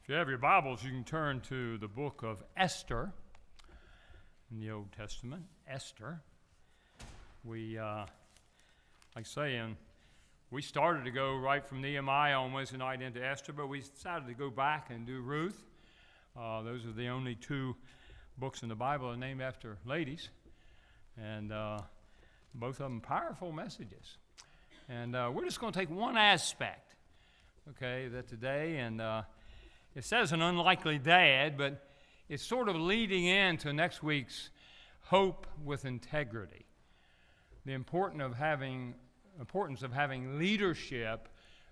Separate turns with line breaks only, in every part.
If you have your Bibles, you can turn to the book of Esther in the Old Testament. Esther. We, we started to go right from Nehemiah on Wednesday night into Esther, but we decided to go back and do Ruth. Those are the only two books in the Bible that are named after ladies, and both of them powerful messages. And we're just going to take one aspect, that today, and it says an unlikely dad, but it's sort of leading into next week's hope with integrity. The importance of having leadership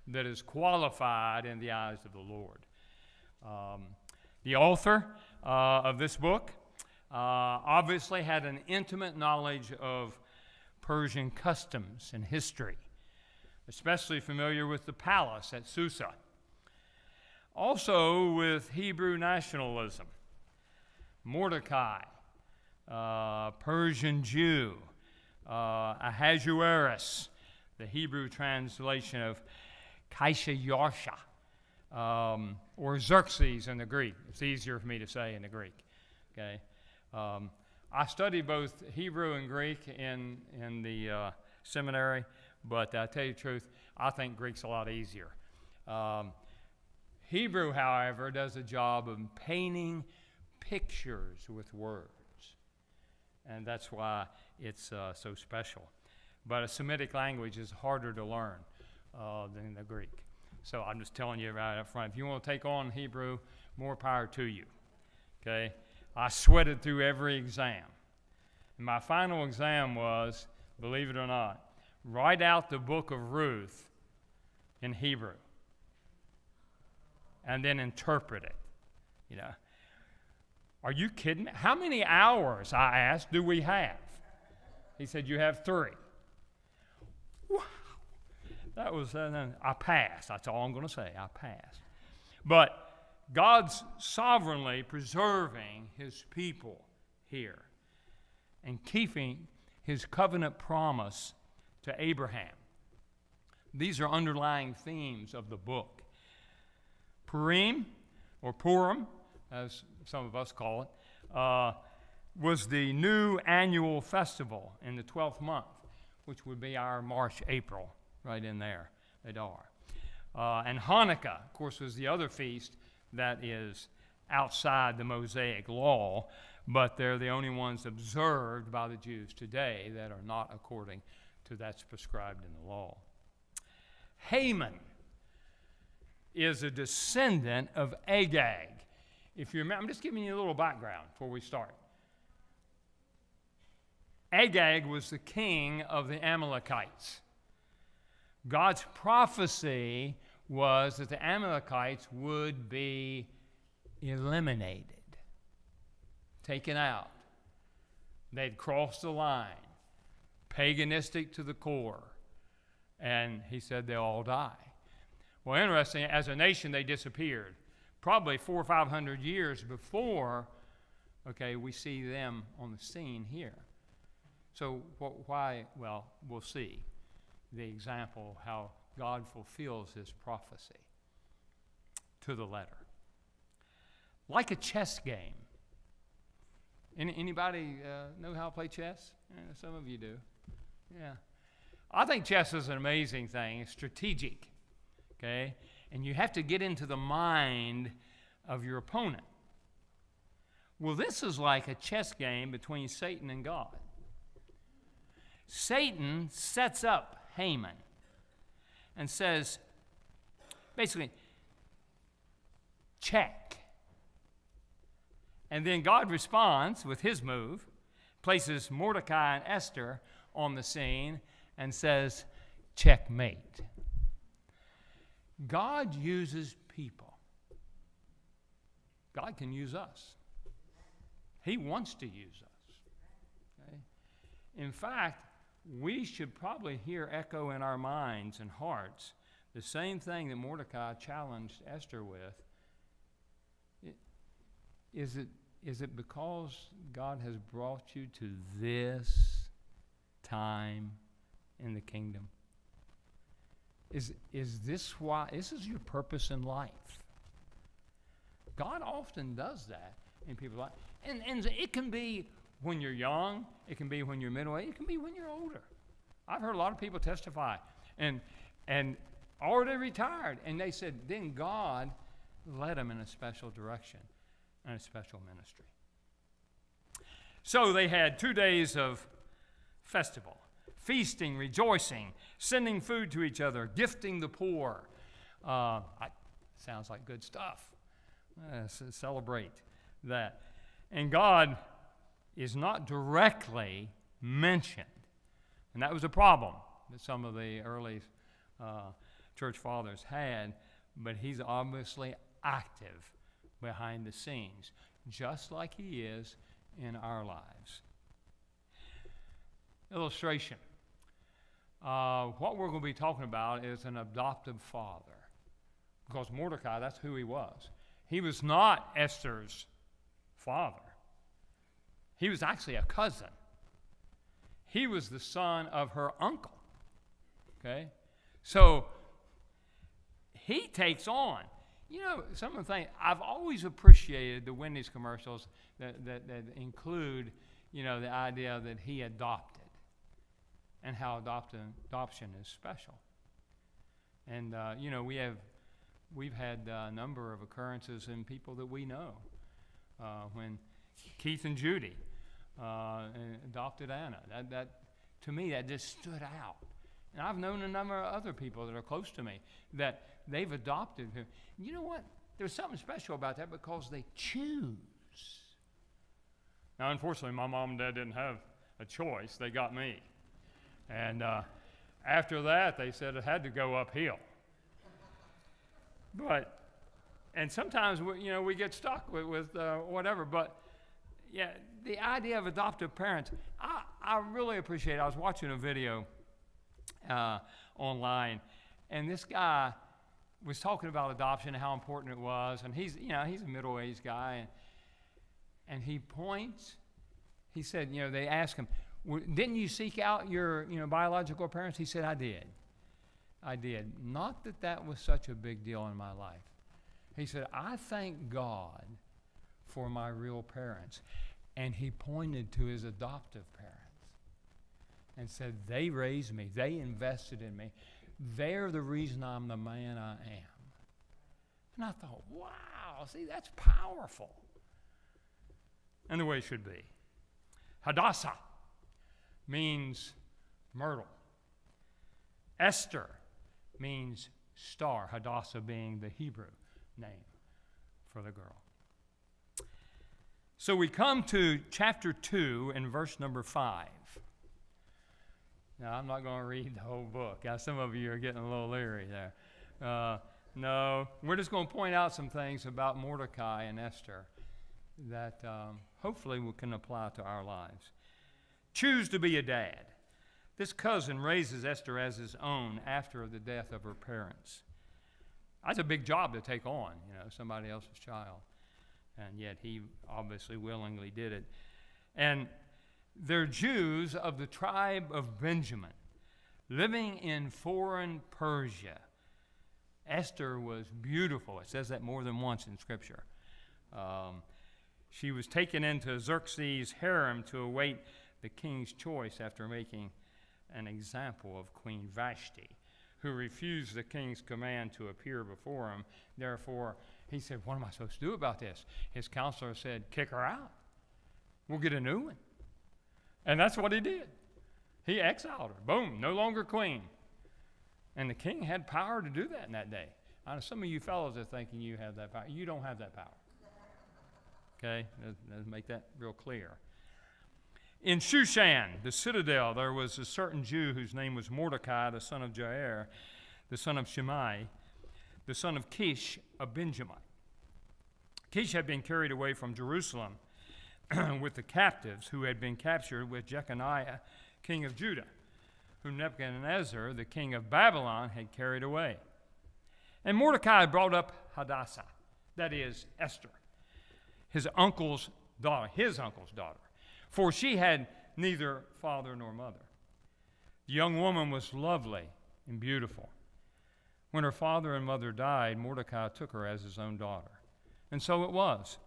that is qualified in the eyes of the Lord. The author of this book obviously had an intimate knowledge of Persian customs and history, especially familiar with the palace at Susa. Also with Hebrew nationalism, Mordecai, Persian Jew, Ahasuerus, the Hebrew translation of Kaisha, or Xerxes in the Greek. It's easier for me to say in the Greek. Okay, I studied both Hebrew and Greek in the seminary, but I tell you the truth, I think Greek's a lot easier. Hebrew, however, does a job of painting pictures with words, and that's why it's so special. But a Semitic language is harder to learn than the Greek. So I'm just telling you right up front, if you want to take on Hebrew, more power to you. Okay? I sweated through every exam. And my final exam was, believe it or not, write out the book of Ruth in Hebrew and then interpret it. Are you kidding me? How many hours, I asked, do we have? He said, you have 3. Wow. That was, I passed. That's all I'm going to say. I passed. But God's sovereignly preserving his people here and keeping his covenant promise to Abraham. These are underlying themes of the book. Purim, or Purim, as some of us call it, was the new annual festival in the 12th month, which would be our March, April, right in there, Adar. And Hanukkah, of course, was the other feast that is outside the Mosaic law, but they're the only ones observed by the Jews today that are not according to that's prescribed in the law. Haman is a descendant of Agag. If you remember, I'm just giving you a little background before we start. Agag was the king of the Amalekites. God's prophecy was that the Amalekites would be eliminated, taken out. They'd crossed the line, paganistic to the core, and he said they'll all die. Well, interesting, as a nation, they disappeared. Probably 400 or 500 years before, we see them on the scene here. So why? Well, we'll see the example of how God fulfills his prophecy to the letter. Like a chess game. Anybody know how to play chess? Some of you do. Yeah. I think chess is an amazing thing. It's strategic. Okay? And you have to get into the mind of your opponent. Well, this is like a chess game between Satan and God. Satan sets up Haman and says, basically, check. And then God responds with his move, places Mordecai and Esther on the scene, and says, checkmate. God uses people. God can use us. He wants to use us. Okay? In fact, we should probably hear echo in our minds and hearts the same thing that Mordecai challenged Esther with. Is it because God has brought you to this time in the kingdom? Is this why? This is your purpose in life. God often does that in people's lives. And it can be when you're young, it can be when you're middle-aged, it can be when you're older. I've heard a lot of people testify and already retired, and they said then God led them in a special direction and a special ministry. So they had 2 days of festival, feasting, rejoicing, sending food to each other, gifting the poor. Sounds like good stuff. Celebrate that. And God is not directly mentioned. And that was a problem that some of the early church fathers had, but he's obviously active behind the scenes, just like he is in our lives. Illustration. What we're going to be talking about is an adoptive father. Because Mordecai, that's who he was. He was not Esther's father. He was actually a cousin. He was the son of her uncle. Okay? So he takes on. You know, some of the things, I've always appreciated the Wendy's commercials that include, the idea that he adopted and how adoption is special. And, we've had a number of occurrences in people that we know. When Keith and Judy adopted Anna, that to me, that just stood out. And I've known a number of other people that are close to me that they've adopted him. You know what? There's something special about that because they choose. Now, unfortunately, my mom and dad didn't have a choice. They got me. And after that, they said it had to go uphill. And sometimes, we get stuck with whatever. But, yeah, the idea of adoptive parents, I really appreciate it. I was watching a video online, and this guy was talking about adoption and how important it was. And he's a middle-aged guy. And he points, he said, they asked him, didn't you seek out your, biological parents? He said, I did. Not that was such a big deal in my life. He said, I thank God for my real parents. And he pointed to his adoptive parents and said, they raised me. They invested in me. They're the reason I'm the man I am. And I thought, wow, see, that's powerful. And the way it should be. Hadassah means myrtle. Esther means star, Hadassah being the Hebrew name for the girl. So we come to chapter 2 and verse number 5. Now, I'm not going to read the whole book. Now, some of you are getting a little leery there. No, we're just going to point out some things about Mordecai and Esther that hopefully we can apply to our lives. Choose to be a dad. This cousin raises Esther as his own after the death of her parents. That's a big job to take on, somebody else's child. And yet he obviously willingly did it. And they're Jews of the tribe of Benjamin, living in foreign Persia. Esther was beautiful. It says that more than once in Scripture. She was taken into Xerxes' harem to await the king's choice after making an example of Queen Vashti, who refused the king's command to appear before him. Therefore, he said, what am I supposed to do about this? His counselor said, kick her out. We'll get a new one. And that's what he did. He exiled her. Boom, no longer queen. And the king had power to do that in that day. I know some of you fellows are thinking you have that power. You don't have that power. Okay? Let's make that real clear. In Shushan, the citadel, there was a certain Jew whose name was Mordecai, the son of Jair, the son of Shimei, the son of Kish, a Benjamite. Kish had been carried away from Jerusalem with the captives who had been captured with Jeconiah, king of Judah, whom Nebuchadnezzar, the king of Babylon, had carried away. And Mordecai brought up Hadassah, that is, Esther, his uncle's daughter, for she had neither father nor mother. The young woman was lovely and beautiful. When her father and mother died, Mordecai took her as his own daughter. And so it was.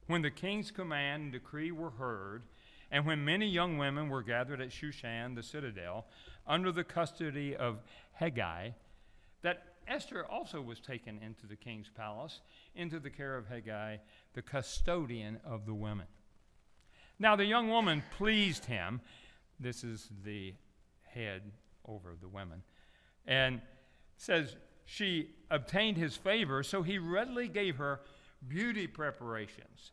When the king's command and decree were heard, and when many young women were gathered at Shushan, the citadel, under the custody of Hegai, that Esther also was taken into the king's palace, into the care of Hegai, the custodian of the women. Now the young woman pleased him. This is the head over the women. And says she obtained his favor, so he readily gave her beauty preparations.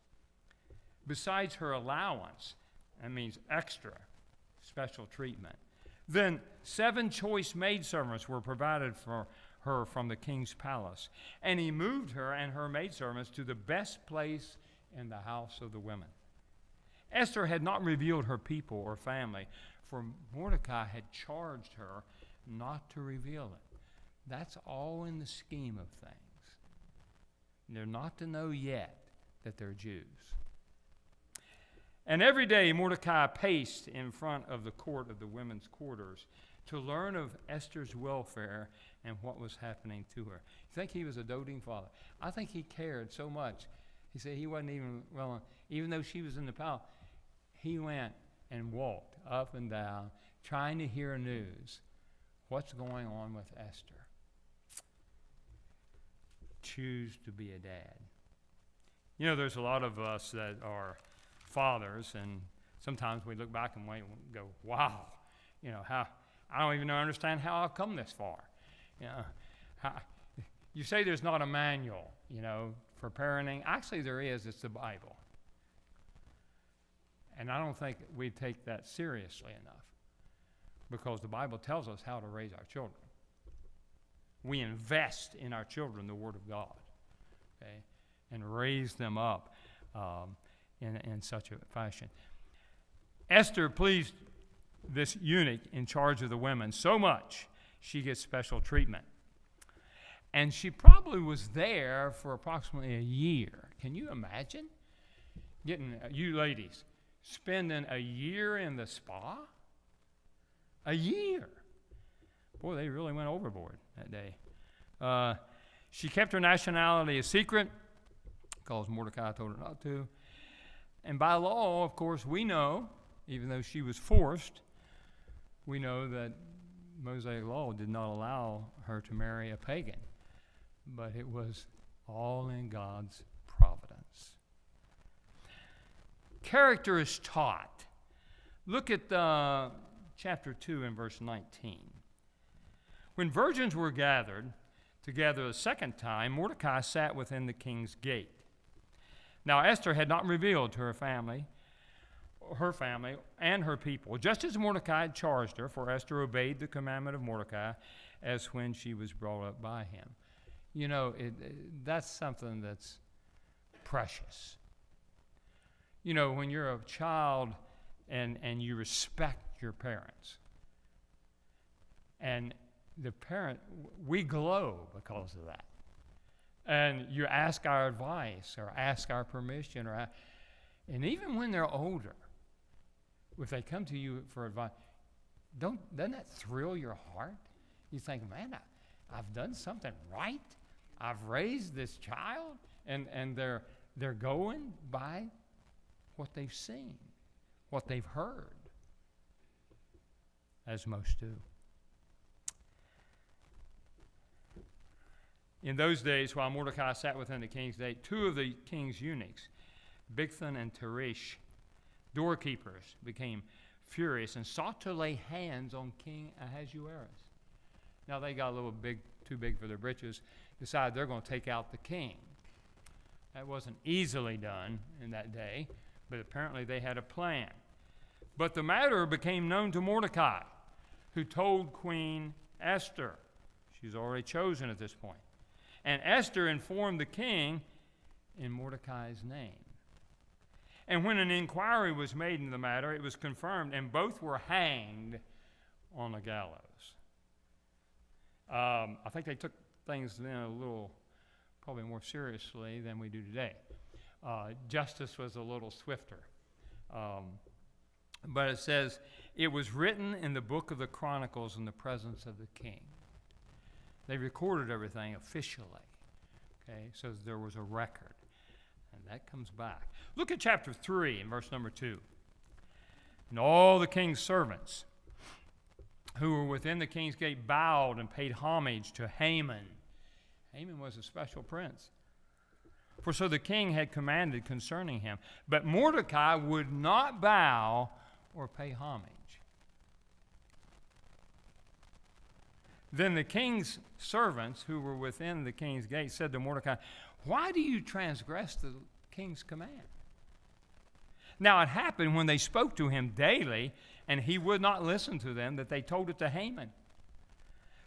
Besides her allowance, that means extra, special treatment. Then 7 choice maidservants were provided for her from the king's palace. And he moved her and her maidservants to the best place in the house of the women. Esther had not revealed her people or family, for Mordecai had charged her not to reveal it. That's all in the scheme of things. They're not to know yet that they're Jews. And every day Mordecai paced in front of the court of the women's quarters to learn of Esther's welfare and what was happening to her. You think he was a doting father? I think he cared so much. He said he wasn't even though she was in the palace, he went and walked up and down trying to hear news. What's going on with Esther? Choose to be a dad. You know, there's a lot of us that are fathers, and sometimes we look back and go, wow, you know, how I don't even understand how I've come this far. You know, you say there's not a manual, you know, for parenting. Actually, there is. It's the Bible. And I don't think we take that seriously enough, because the Bible tells us how to raise our children. We invest in our children the Word of God, okay, and raise them up in such a fashion. Esther pleased this eunuch in charge of the women so much she gets special treatment. And she probably was there for approximately a year. Can you imagine getting, you ladies, spending a year in the spa? A year. Boy, they really went overboard that day. She kept her nationality a secret because Mordecai told her not to. And by law, of course, we know, even though she was forced, we know that Mosaic law did not allow her to marry a pagan. But it was all in God's providence. Character is taught. Look at chapter 2 and verse 19. When virgins were gathered together a second time, Mordecai sat within the king's gate. Now Esther had not revealed to her family and her people, just as Mordecai had charged her, for Esther obeyed the commandment of Mordecai as when she was brought up by him. You know, that's something that's precious. You know, when you're a child and you respect your parents, and the parent, we glow because of that. And you ask our advice or ask our permission, and even when they're older, if they come to you for advice, doesn't that thrill your heart? You think, man, I've done something right. I've raised this child, and they're going by what they've seen, what they've heard, as most do. In those days, while Mordecai sat within the king's gate, 2 of the king's eunuchs, Bigthan and Teresh, doorkeepers, became furious and sought to lay hands on King Ahasuerus. Now they got a little too big for their britches, decided they're going to take out the king. That wasn't easily done in that day, but apparently they had a plan. But the matter became known to Mordecai, who told Queen Esther. She's already chosen at this point. And Esther informed the king in Mordecai's name. And when an inquiry was made into the matter, it was confirmed, and both were hanged on the gallows. I think they took things then a little, probably more seriously than we do today. Justice was a little swifter. But it says, it was written in the book of the Chronicles in the presence of the king. They recorded everything officially, okay, so there was a record. That comes back. Look at chapter 3 and verse number 2. And all the king's servants who were within the king's gate bowed and paid homage to Haman. Haman was a special prince. For so the king had commanded concerning him. But Mordecai would not bow or pay homage. Then the king's servants who were within the king's gate said to Mordecai, "Why do you transgress the king's command?" Now it happened when they spoke to him daily, and he would not listen to them, that they told it to Haman,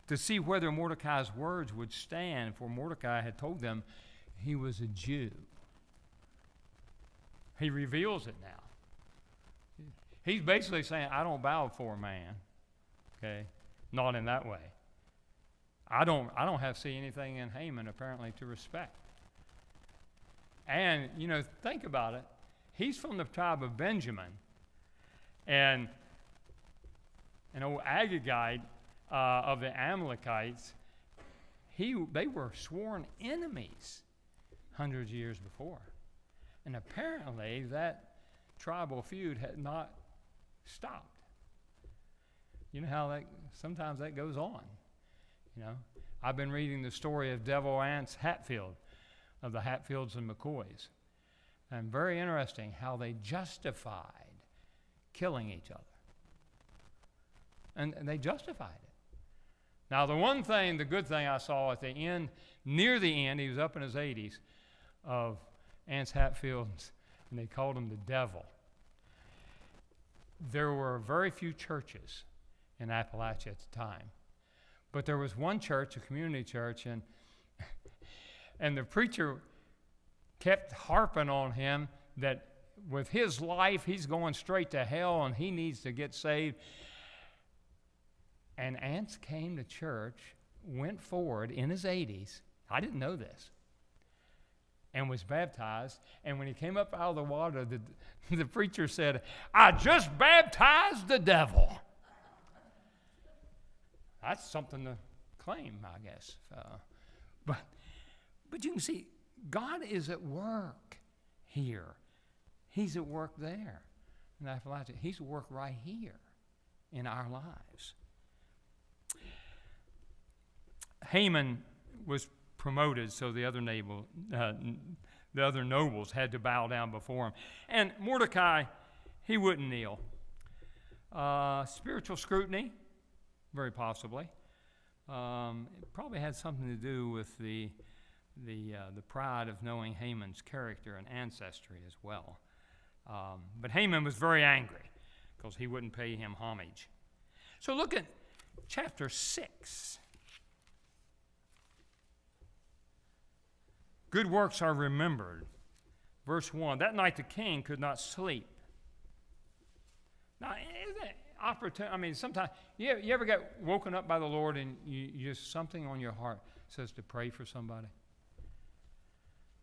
to see whether Mordecai's words would stand, for Mordecai had told them he was a Jew. He reveals it now. He's basically saying, I don't bow before man. Okay? Not in that way. I don't have to see anything in Haman apparently to respect. And, think about it. He's from the tribe of Benjamin. And an old Agagite of the Amalekites, they were sworn enemies hundreds of years before. And apparently that tribal feud had not stopped. You know how sometimes that goes on. I've been reading the story of Devil Anse Hatfield, of the Hatfields and McCoys. And very interesting how they justified killing each other. And they justified it. Now, the good thing I saw at the end, near the end, he was up in his 80s, of Anse Hatfields, and they called him the devil. There were very few churches in Appalachia at the time. But there was one church, a community church, and the preacher kept harping on him that with his life, he's going straight to hell and he needs to get saved. And Ants came to church, went forward in his 80s. I didn't know this. And was baptized. And when he came up out of the water, the preacher said, "I just baptized the devil." That's something to claim, I guess. But you can see, God is at work here. He's at work there in Appalachia. He's at work right here in our lives. Haman was promoted, so the other nobles had to bow down before him. And Mordecai, he wouldn't kneel. Spiritual scrutiny, very possibly. It probably had something to do with the pride of knowing Haman's character and ancestry as well. But Haman was very angry because he wouldn't pay him homage. So look at chapter 6. Good works are remembered. Verse 1, that night the king could not sleep. Now, isn't it opportune? Sometimes, you ever get woken up by the Lord and you just something on your heart says to pray for somebody?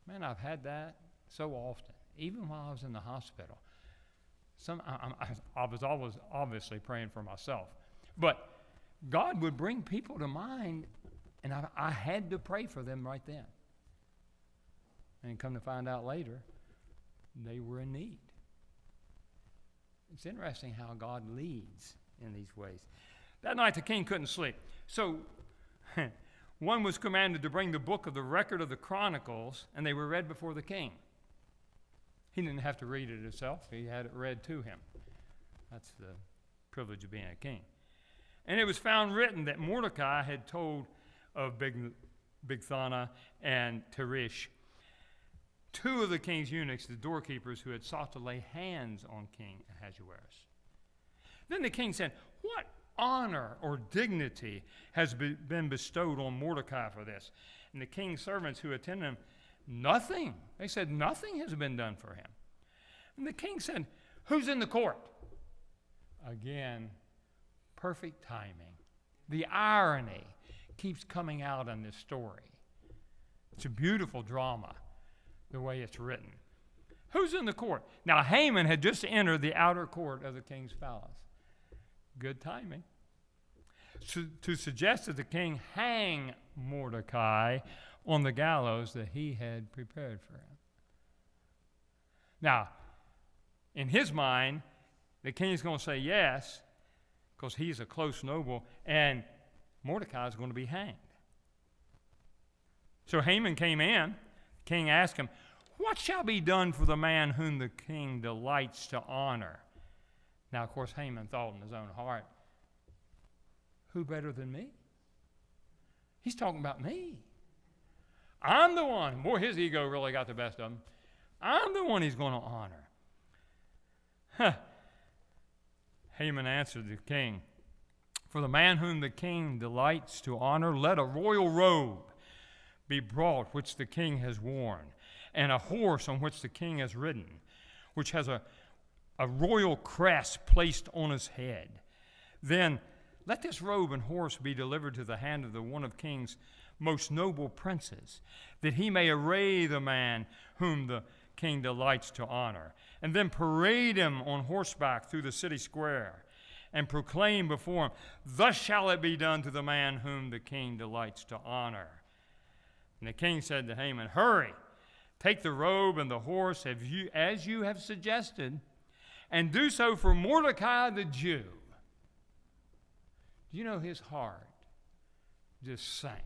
Man, I've had that so often, even while I was in the hospital. I was always obviously praying for myself. But God would bring people to mind, and I had to pray for them right then. And come to find out later, they were in need. It's interesting how God leads in these ways. That night the king couldn't sleep. So one was commanded to bring the book of the record of the Chronicles, and they were read before the king. He didn't have to read it himself. He had it read to him. That's the privilege of being a king. And it was found written that Mordecai had told of Bigthana and Teresh, two of the king's eunuchs, the doorkeepers, who had sought to lay hands on King Ahasuerus. Then the king said, "What honor or dignity has been bestowed on Mordecai for this?" And the king's servants who attended him, "Nothing." They said, "Nothing has been done for him." And the king said, "Who's in the court?" Again, perfect timing. The irony keeps coming out in this story. It's a beautiful drama, the way it's written. Who's in the court? Now, Haman had just entered the outer court of the king's palace. Good timing. To suggest that the king hang Mordecai on the gallows that he had prepared for him. Now, in his mind, the king is going to say yes because he's a close noble, and Mordecai is going to be hanged. So Haman came in. The king asked him, "What shall be done for the man whom the king delights to honor?" Now, of course, Haman thought in his own heart, who better than me? He's talking about me. I'm the one. Boy, his ego really got the best of him. I'm the one he's going to honor. Haman answered the king, "For the man whom the king delights to honor, let a royal robe be brought which the king has worn, and a horse on which the king has ridden, which has a royal crest placed on his head. Then let this robe and horse be delivered to the hand of the one of king's most noble princes, that he may array the man whom the king delights to honor, and then parade him on horseback through the city square, and proclaim before him, 'Thus shall it be done to the man whom the king delights to honor.'" And the king said to Haman, "Hurry, take the robe and the horse as you have suggested, and do so for Mordecai the Jew." Do you know his heart just sank?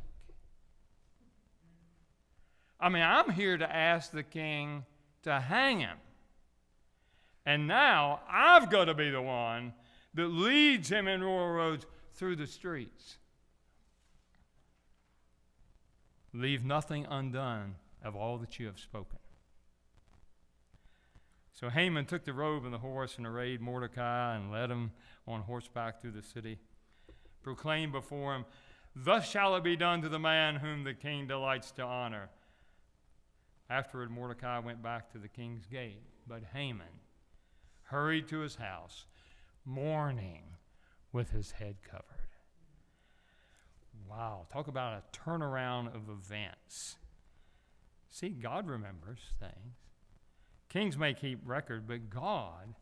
I mean, I'm here to ask the king to hang him. And now I've got to be the one that leads him in royal roads through the streets. Leave nothing undone of all that you have spoken. So Haman took the robe and the horse and arrayed Mordecai and led him on horseback through the city, proclaimed before him, "Thus shall it be done to the man whom the king delights to honor." Afterward, Mordecai went back to the king's gate, but Haman hurried to his house, mourning with his head covered. Wow, talk about a turnaround of events. See, God remembers things. Kings may keep record, but God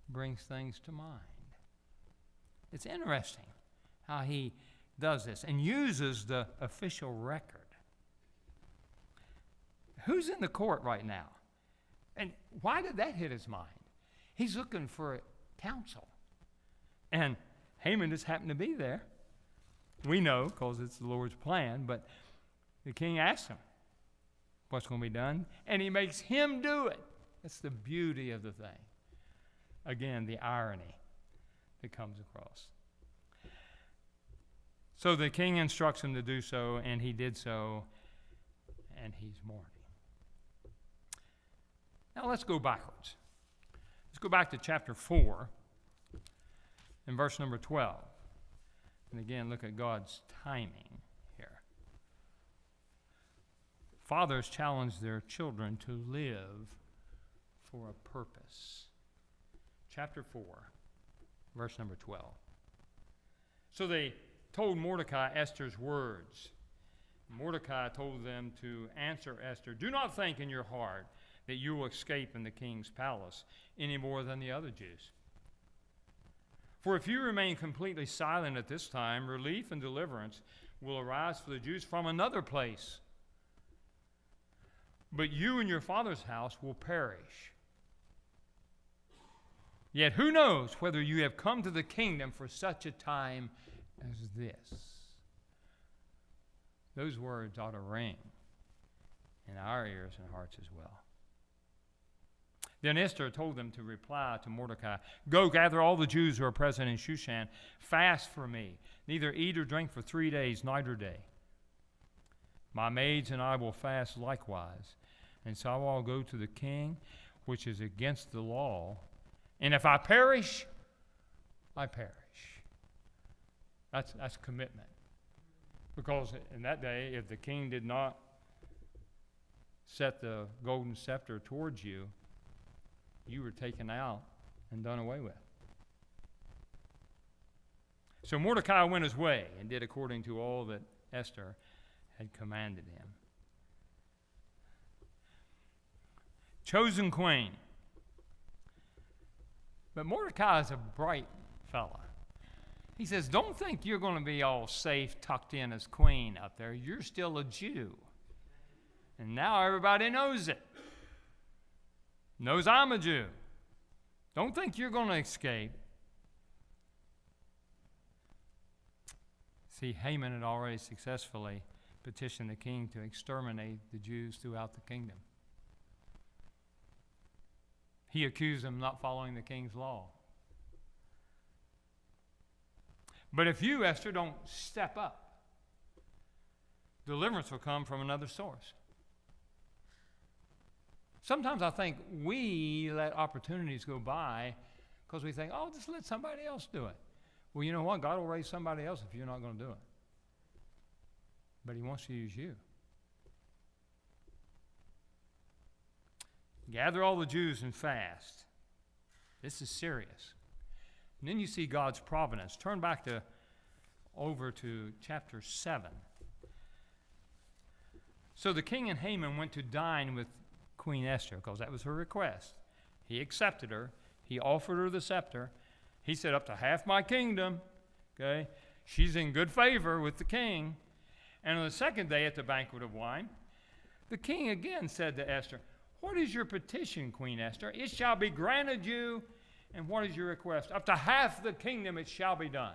brings things to mind. It's interesting how he does this and uses the official record. Who's in the court right now? And why did that hit his mind? He's looking for counsel. And Haman just happened to be there. We know because it's the Lord's plan, but the king asks him what's going to be done, and he makes him do it. That's the beauty of the thing. Again, the irony that comes across. So the king instructs him to do so, and he did so, and he's mourning. Now let's go backwards. Let's go back to chapter 4 and verse number 12. And again, look at God's timing here. Fathers challenge their children to live for a purpose. Chapter 4, verse number 12. So they told Mordecai Esther's words. Mordecai told them to answer Esther, "Do not think in your heart that you will escape in the king's palace any more than the other Jews. For if you remain completely silent at this time, relief and deliverance will arise for the Jews from another place. But you and your father's house will perish. Yet who knows whether you have come to the kingdom for such a time as this?" Those words ought to ring in our ears and hearts as well. Then Esther told them to reply to Mordecai, "Go gather all the Jews who are present in Shushan. Fast for me, neither eat or drink for 3 days, night or day. My maids and I will fast likewise, and so I will go to the king, which is against the law. And if I perish, I perish." That's commitment. Because in that day, if the king did not set the golden scepter towards you, you were taken out and done away with. So Mordecai went his way and did according to all that Esther had commanded him. Chosen queen. But Mordecai is a bright fella. He says, don't think you're going to be all safe tucked in as queen up there. You're still a Jew. And now everybody knows it. knows I'm a Jew. Don't think you're going to escape. See, Haman had already successfully petitioned the king to exterminate the Jews throughout the kingdom. He accused them of not following the king's law. But if you, Esther, don't step up, deliverance will come from another source. Sometimes I think we let opportunities go by because we think, oh, just let somebody else do it. Well, you know what? God will raise somebody else if you're not going to do it. But he wants to use you. Gather all the Jews and fast. This is serious. And then you see God's providence. Turn back over to chapter 7. So the king and Haman went to dine with Queen Esther because that was her request. He accepted her. He offered her the scepter. He said, up to half my kingdom. Okay? She's in good favor with the king. And on the second day at the banquet of wine, the king again said to Esther, what is your petition, Queen Esther? It shall be granted you. And what is your request? Up to half the kingdom it shall be done.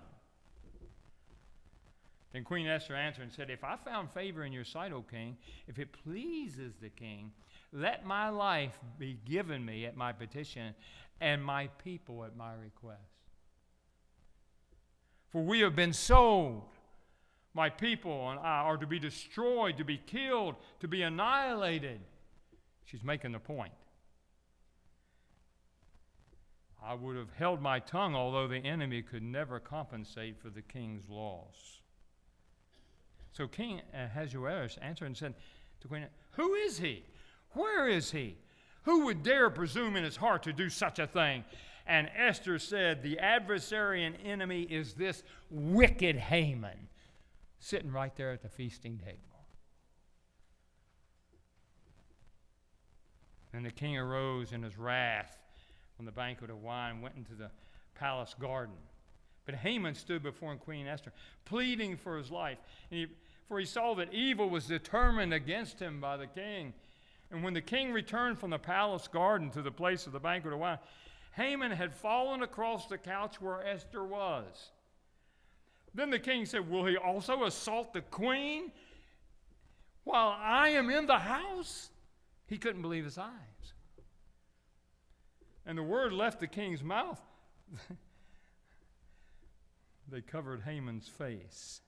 Then Queen Esther answered and said, if I found favor in your sight, O king, if it pleases the king, let my life be given me at my petition and my people at my request. For we have been sold. My people and I are to be destroyed, to be killed, to be annihilated. She's making the point. I would have held my tongue, although the enemy could never compensate for the king's loss. So King Ahasuerus answered and said to Queen, who is he? Where is he? Who would dare presume in his heart to do such a thing? And Esther said, the adversary and enemy is this wicked Haman, sitting right there at the feasting table. And the king arose in his wrath from the banquet of wine, went into the palace garden. But Haman stood before Queen Esther, pleading for his life. For he saw that evil was determined against him by the king. And when the king returned from the palace garden to the place of the banquet of wine, Haman had fallen across the couch where Esther was. Then the king said, will he also assault the queen while I am in the house? He couldn't believe his eyes. And the word left the king's mouth. They covered Haman's face.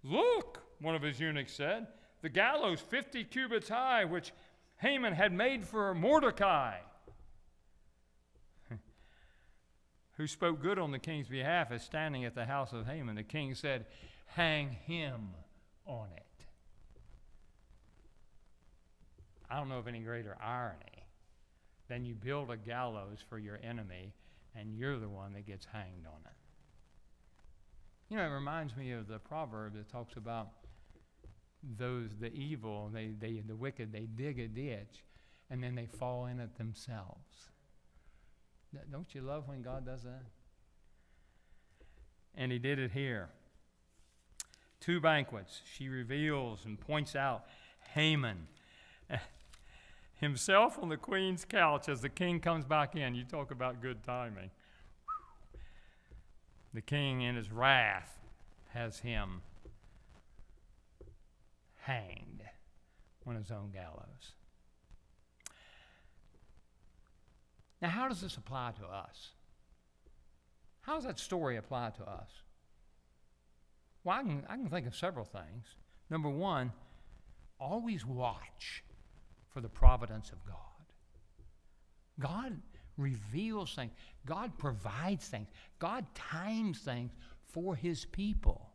Look, one of his eunuchs said, the gallows 50 cubits high, which Haman had made for Mordecai, who spoke good on the king's behalf, is standing at the house of Haman. The king said, hang him on it. I don't know of any greater irony than you build a gallows for your enemy and you're the one that gets hanged on it. You know, it reminds me of the proverb that talks about the evil, the wicked, they dig a ditch and then they fall in it themselves. Don't you love when God does that? And he did it here. 2 banquets. She reveals and points out Haman himself on the queen's couch as the king comes back in. You talk about good timing. The king in his wrath has him hanged on his own gallows. Now, how does this apply to us? How does that story apply to us? Well, I can think of several things. Number one, always watch for the providence of God. God reveals things. God provides things. God times things for his people.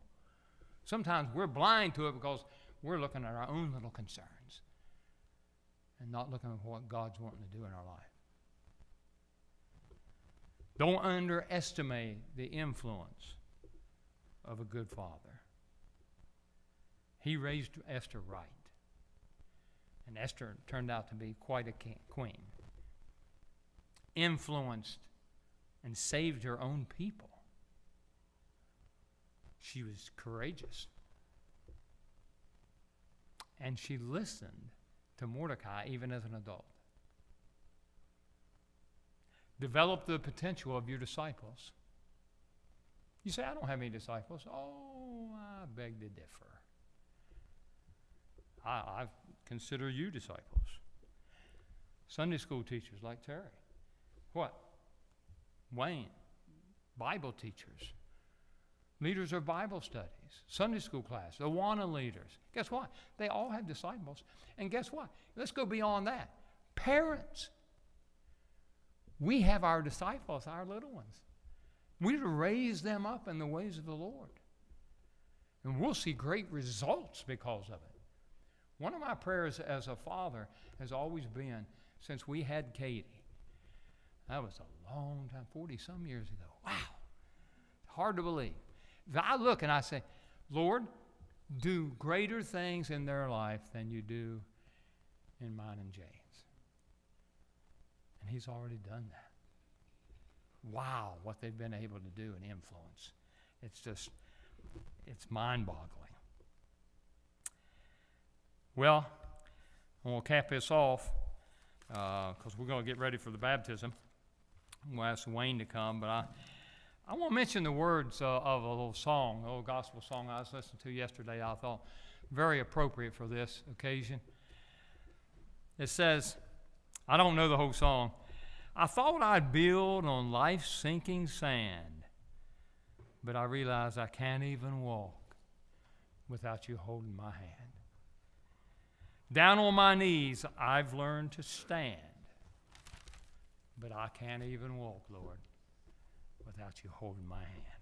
Sometimes we're blind to it because we're looking at our own little concerns and not looking at what God's wanting to do in our life. Don't underestimate the influence of a good father. He raised Esther right. And Esther turned out to be quite a queen. Influenced and saved her own people. She was courageous. And she listened to Mordecai even as an adult. Develop the potential of your disciples. You say, I don't have any disciples. Oh, I beg to differ. I consider you disciples. Sunday school teachers like Terry. What? Wayne. Bible teachers. Leaders of Bible studies. Sunday school class. The Awana leaders. Guess what? They all have disciples. And guess what? Let's go beyond that. Parents. We have our disciples, our little ones. We're to raise them up in the ways of the Lord. And we'll see great results because of it. One of my prayers as a father has always been, since we had Katie, that was a long time, 40-some years ago. Wow. Hard to believe. I look and I say, Lord, do greater things in their life than you do in mine and Jane's. And he's already done that. Wow, what they've been able to do and influence. It's mind-boggling. Well, I'm going to cap this off because we're going to get ready for the baptism. I'm going to ask Wayne to come, but I want to mention the words of a little song, a little gospel song I was listening to yesterday. I thought very appropriate for this occasion. It says, I don't know the whole song. I thought I'd build on life's sinking sand, but I realize I can't even walk without you holding my hand. Down on my knees, I've learned to stand, but I can't even walk, Lord, without you holding my hand.